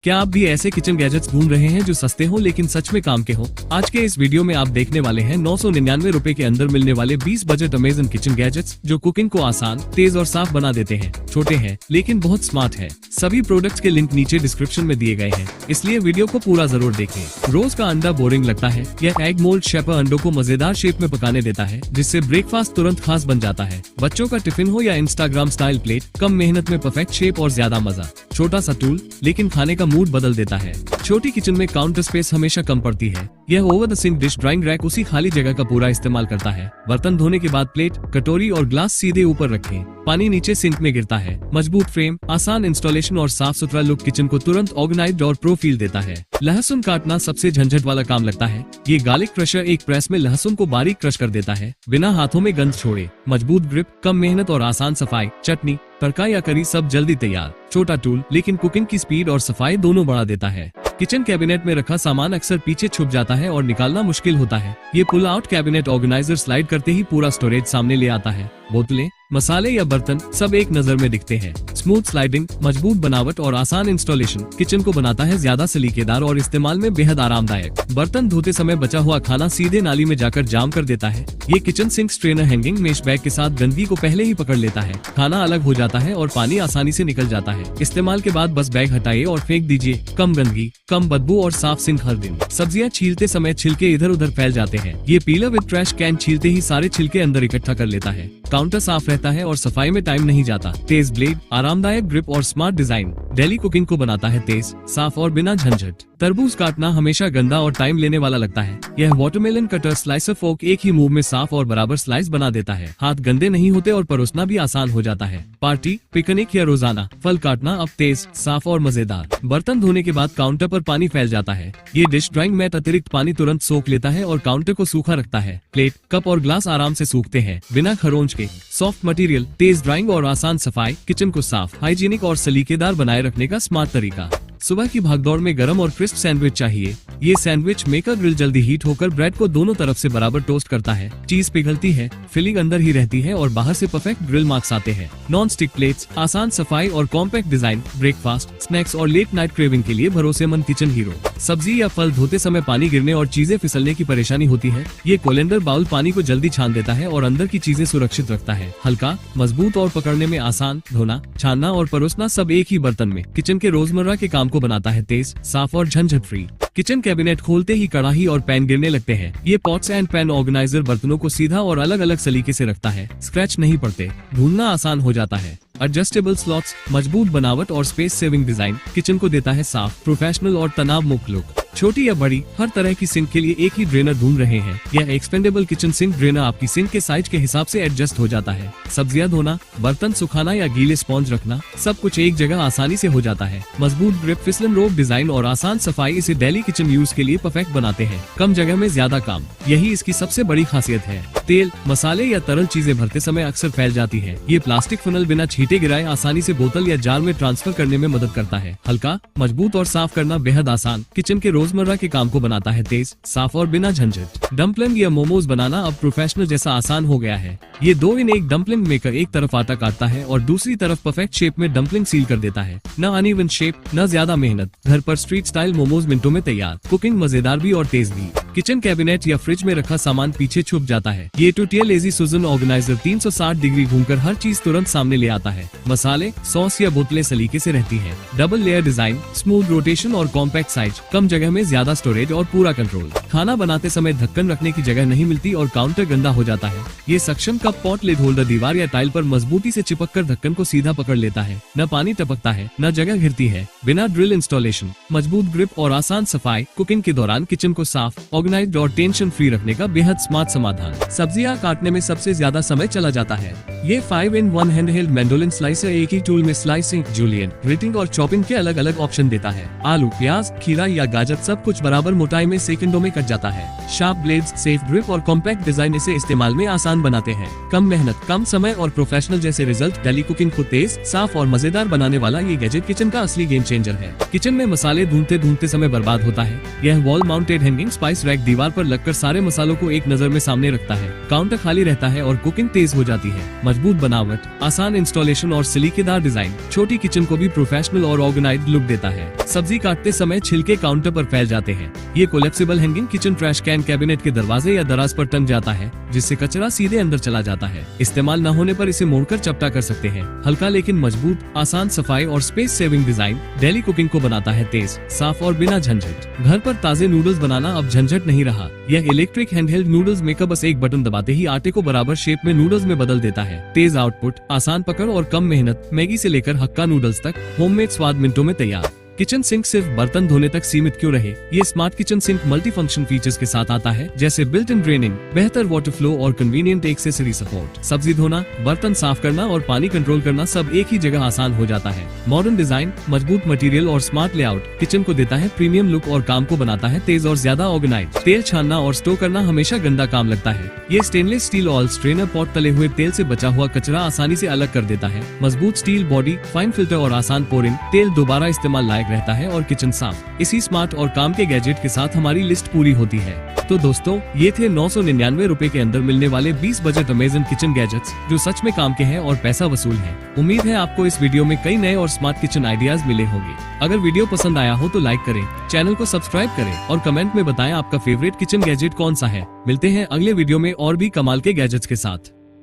क्या आप भी ऐसे किचन गैजेट्स ढूंढ रहे हैं जो सस्ते हो लेकिन सच में काम के हो? आज के इस वीडियो में आप देखने वाले हैं 999 रुपए के अंदर मिलने वाले 20 बजट अमेजन किचन गैजेट्स जो कुकिंग को आसान, तेज और साफ बना देते हैं। छोटे हैं लेकिन बहुत स्मार्ट है। सभी प्रोडक्ट्स के लिंक नीचे डिस्क्रिप्शन में दिए गए हैं, इसलिए वीडियो को पूरा जरूर देखें। रोज का अंडा बोरिंग लगता है? यह एग मोल्ड शेपर अंडों को मजेदार शेप में पकाने देता है, जिससे ब्रेकफास्ट तुरंत खास बन जाता है। बच्चों का टिफिन हो या इंस्टाग्राम स्टाइल प्लेट, कम मेहनत में परफेक्ट शेप और ज्यादा मजा। छोटा सा टूल लेकिन खाने का मूड बदल देता है। छोटी किचन में काउंटर स्पेस हमेशा कम पड़ती है। यह over the sink dish drying rack उसी खाली जगह का पूरा इस्तेमाल करता है। बर्तन धोने के बाद प्लेट, कटोरी और ग्लास सीधे ऊपर रखें। पानी नीचे सिंक में गिरता है। मजबूत फ्रेम, आसान इंस्टॉलेशन और साफ सुथरा लुक किचन को तुरंत ऑर्गेनाइज्ड और प्रो फील देता है। लहसुन काटना सबसे झंझट वाला काम लगता है। ये गार्लिक क्रशर एक प्रेस में लहसुन को बारीक क्रश कर देता है, बिना हाथों में गंध छोड़े। मजबूत ग्रिप, कम मेहनत और आसान सफाई। चटनी, तड़का या करी सब जल्दी तैयार। छोटा टूल लेकिन कुकिंग की स्पीड और सफाई दोनों बढ़ा देता है। किचन कैबिनेट में रखा सामान अक्सर पीछे छुप जाता है और निकालना मुश्किल होता है। ये pull out cabinet organiser slide करते ही पूरा स्टोरेज सामने ले आता है। बोतलें, मसाले या बर्तन सब एक नजर में दिखते हैं। स्मूथ स्लाइडिंग, मजबूत बनावट और आसान इंस्टॉलेशन किचन को बनाता है ज्यादा सलीकेदार और इस्तेमाल में बेहद आरामदायक। बर्तन धोते समय बचा हुआ खाना सीधे नाली में जाकर जाम कर देता है। ये kitchen sink strainer hanging mesh bag के साथ गंदगी को पहले ही पकड़ लेता है। खाना अलग हो जाता है और पानी आसानी से निकल जाता है। इस्तेमाल के बाद बस बैग हटाइए और फेंक दीजिए। कम गंदगी, कम बदबू और साफ सिंक हर दिन। सब्जियां छीलते समय छिलके इधर उधर फैल जाते हैं। ये पीलर विद ट्रैश कैन छीलते ही सारे छिलके अंदर इकट्ठा कर लेता है। काउंटर साफ रहता है और सफाई में टाइम नहीं जाता। तेज ब्लेड, आरामदायक ग्रिप और स्मार्ट डिजाइन डेली कुकिंग को बनाता है तेज, साफ और बिना झंझट। तरबूज काटना हमेशा गंदा और टाइम लेने वाला लगता है। यह वाटरमेलन कटर स्लाइसर फोर्क एक ही मूव में साफ और बराबर स्लाइस बना देता है। हाथ गंदे नहीं होते और परोसना भी आसान हो जाता है। पार्टी, पिकनिक या रोजाना फल काटना अब तेज, साफ और मजेदार। बर्तन धोने के बाद काउंटर पर पानी फैल जाता है। ये डिश ड्राइंग मैट अतिरिक्त पानी तुरंत सोख लेता है और काउंटर को सूखा रखता है। प्लेट, कप और ग्लास आराम से सूखते हैं बिना खरोंच के। सॉफ्ट मटेरियल, तेज ड्राइंग और आसान सफाई किचन को साफ, हाइजीनिक और सलीकेदार बनाए रखने का स्मार्ट तरीका। सुबह की भागदौड़ में गरम और क्रिस्प सैंडविच चाहिए? ये सैंडविच मेकर ग्रिल जल्दी हीट होकर ब्रेड को दोनों तरफ से बराबर टोस्ट करता है। चीज पिघलती है, फिलिंग अंदर ही रहती है और बाहर से परफेक्ट ग्रिल मार्क्स आते हैं। नॉन स्टिक प्लेट्स, आसान सफाई और कॉम्पैक्ट डिजाइन ब्रेकफास्ट, स्नैक्स और लेट नाइट क्रेविंग के लिए भरोसेमंद किचन हीरो। सब्जी या फल धोते समय पानी गिरने और चीजें फिसलने की परेशानी होती है? ये कोलेंडर बाउल पानी को जल्दी छान देता है और अंदर की चीजें सुरक्षित रखता है। हल्का, मजबूत और पकड़ने में आसान। धोना, छानना और परोसना सब एक ही बर्तन में किचन के रोजमर्रा के काम को बनाता है तेज, साफ और झंझट फ्री। किचन कैबिनेट खोलते ही कढ़ाई और पैन गिरने लगते हैं। ये पॉट्स एंड पैन ऑर्गेनाइजर बर्तनों को सीधा और अलग अलग सलीके से रखता है। स्क्रैच नहीं पड़ते, ढूंढना आसान हो जाता है। एडजस्टेबल स्लॉट्स, मजबूत बनावट और स्पेस सेविंग डिजाइन किचन को देता है साफ, प्रोफेशनल और तनाव मुक्त लुक। छोटी या बड़ी, हर तरह की सिंक के लिए एक ही ड्रेनर ढूंढ रहे हैं? यह एक्सपेंडेबल किचन सिंक ड्रेनर आपकी सिंक के साइज के हिसाब से एडजस्ट हो जाता है। सब्जियां धोना, बर्तन सुखाना या गीले स्पॉन्ज रखना, सब कुछ एक जगह आसानी से हो जाता है। मजबूत ग्रिप, फिसलन रोप डिजाइन और आसान सफाई इसे डेली किचन यूज के लिए परफेक्ट बनाते हैं। कम जगह में ज्यादा काम, यही इसकी सबसे बड़ी खासियत है। तेल, मसाले या तरल चीजें भरते समय अक्सर फैल जाती है। ये प्लास्टिक फनल बिना छींटे गिराए आसानी से बोतल या जार में ट्रांसफर करने में मदद करता है। हल्का, मजबूत और साफ करना बेहद आसान, किचन के रोजमर्रा के काम को बनाता है तेज, साफ और बिना झंझट। डम्पलिंग या मोमोज बनाना अब प्रोफेशनल जैसा आसान हो गया है। ये 2 in 1 डम्पलिंग मेकर एक तरफ आटा काटता है और दूसरी तरफ परफेक्ट शेप में डम्पलिंग सील कर देता है। न अनइवन शेप, न ज्यादा मेहनत। घर पर स्ट्रीट स्टाइल मोमोज मिनटों में तैयार। कुकिंग मजेदार भी और तेज भी। किचन कैबिनेट या फ्रिज में रखा सामान पीछे छुप जाता है। ये 2 tier लेजी सुजन ऑर्गेनाइजर 360 डिग्री घूमकर हर चीज तुरंत सामने ले आता है। मसाले, सॉस या बोतलें सलीके से रहती है। Double layer design, smooth rotation और कॉम्पैक्ट साइज, कम जगह में ज्यादा स्टोरेज और पूरा कंट्रोल। खाना बनाते समय ढक्कन रखने की जगह नहीं मिलती और काउंटर गंदा हो जाता है। ये suction cup pot lid holder दीवार या टाइल पर मजबूती से चिपक कर ढक्कन को सीधा पकड़ लेता है। न पानी टपकता है, न जगह घिरती है। बिना ड्रिल इंस्टॉलेशन, मजबूत ग्रिप और आसान सफाई, कुकिंग के दौरान किचन को साफ, ऑर्गेनाइज्ड और टेंशन फ्री रखने का बेहद स्मार्ट समाधान। सब्जियां काटने में सबसे ज्यादा समय चला जाता है। ये 5 in 1 हैंडहेल्ड मैंडोलिन स्लाइसर एक ही टूल में स्लाइसिंग, जूलियन, ग्रेटिंग और चॉपिंग के अलग अलग ऑप्शन देता है। आलू, प्याज, खीरा या गाजर सब कुछ बराबर मोटाई में सेकंडों में कट जाता है। शार्प ब्लेड्स, सेफ ग्रिप और कॉम्पैक्ट डिजाइन इसे इस्तेमाल में आसान बनाते हैं। कम मेहनत, कम समय और प्रोफेशनल जैसे रिजल्ट। डेली कुकिंग को तेज, साफ और मजेदार बनाने वाला ये गैजेट किचन का असली गेम चेंजर है। किचन में मसाले ढूंढते ढूंढते समय बर्बाद होता है? यह wall mounted hanging spice rack दीवार पर लगकर सारे मसालों को एक नजर में सामने रखता है। काउंटर खाली रहता है और कुकिंग तेज हो जाती है। मजबूत बनावट, आसान इंस्टॉलेशन और सलीकेदार डिजाइन छोटी किचन को भी प्रोफेशनल और ऑर्गेनाइज्ड लुक देता है। सब्जी काटते समय छिलके काउंटर पर फैल जाते हैं। ये collapsible hanging kitchen trash can cabinet के दरवाजे या दराज पर टंग जाता है, जिससे कचरा सीधे अंदर चला जाता है। इस्तेमाल न होने पर इसे मोड़कर चपटा कर सकते हैं। हल्का लेकिन मजबूत, आसान सफाई और space saving design daily cooking को बनाता है तेज, साफ और बिना झंझट। घर पर ताजे नूडल्स बनाना अब झंझट नहीं रहा। यह इलेक्ट्रिक हैंडहेल्ड नूडल्स मेकर बस एक बटन दबाते ही आटे को बराबर शेप में नूडल्स में बदल देता है। तेज आउटपुट, आसान पकड़ और कम मेहनत। मैगी से लेकर हक्का नूडल्स तक होममेड स्वाद मिनटों में तैयार। किचन सिंक सिर्फ बर्तन धोने तक सीमित क्यों रहे? ये smart kitchen sink multi function features के साथ आता है, जैसे बिल्ट इन ड्रेनिंग, बेहतर वाटर फ्लो और कन्वीनियंट एक्सेसरी सपोर्ट। सब्जी धोना, बर्तन साफ करना और पानी कंट्रोल करना सब एक ही जगह आसान हो जाता है। मॉडर्न डिजाइन, मजबूत मटेरियल और स्मार्ट लेआउट किचन को देता है प्रीमियम लुक और काम को बनाता है तेज और ज्यादा ऑर्गेनाइज्ड। तेल छानना और स्टोव करना हमेशा गंदा काम लगता है। ये stainless steel oil strainer pot तले हुए तेल से बचा हुआ कचरा आसानी से अलग कर देता है। मजबूत स्टील बॉडी, फाइन फिल्टर और आसान पोरिंग, तेल दोबारा इस्तेमाल लायक रहता है और किचन साफ। इसी स्मार्ट और काम के गैजेट के साथ हमारी लिस्ट पूरी होती है। तो दोस्तों, ये थे 999 रुपए के अंदर मिलने वाले 20 बजट अमेजन किचन गैजेट्स, जो सच में काम के हैं और पैसा वसूल हैं। उम्मीद है आपको इस वीडियो में कई नए और स्मार्ट किचन आइडियाज मिले होंगे। अगर वीडियो पसंद आया हो तो लाइक करें, चैनल को सब्सक्राइब करें और कमेंट में बताएं आपका फेवरेट किचन गैजेट कौन सा है। मिलते हैं अगले वीडियो में और भी कमाल के गैजेट्स के साथ।